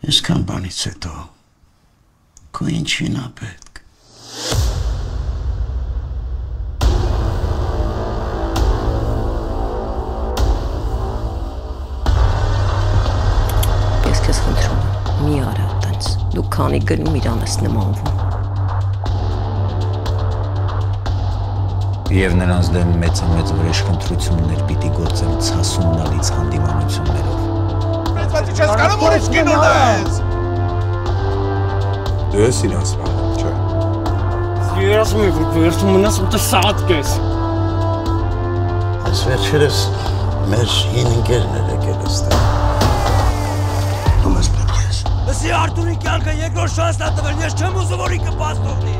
Այսքան բանից հետո քո ինչին է պետք։ Ես քեզ խնդրում եմ, մի արա այդպես։ Դու քանի գնում իրան ես նմանվում։ Եվ նրանց դեմ մեծամեծ վրեժխնդրություններ պիտի գործել ցասումնալից հանդիմանություններով։ Բայց չես կարող որ ինչ կին ունես։ Դու ես իրան սպանում, չէ՞։ Ես ասում եմ, որ վերջում մնաս ու սատ կես։ Այս վերջերս մեր հին ընկերներ եկել այստեղ։ Դու մեզ պետք ես։ Լսի Արտուրի կյանքը երկրորդ շանսն է տվել, ես չեմ ուզում որ ինքը բաց թողնի։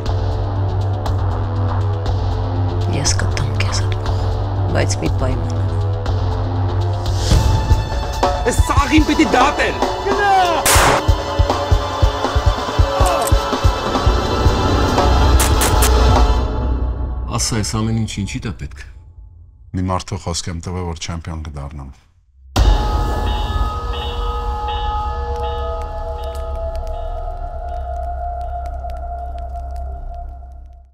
Ես կտամ քեզ այդ բանը, բայց մի պայման։ Այս սաղին պիտի դատել։ Գնա։ Ասա, այս ամեն ինչ ինչի՞ դա պետք։ Մի մարդու խոսք եմ տվել, որ չեմպիոն կդառնամ։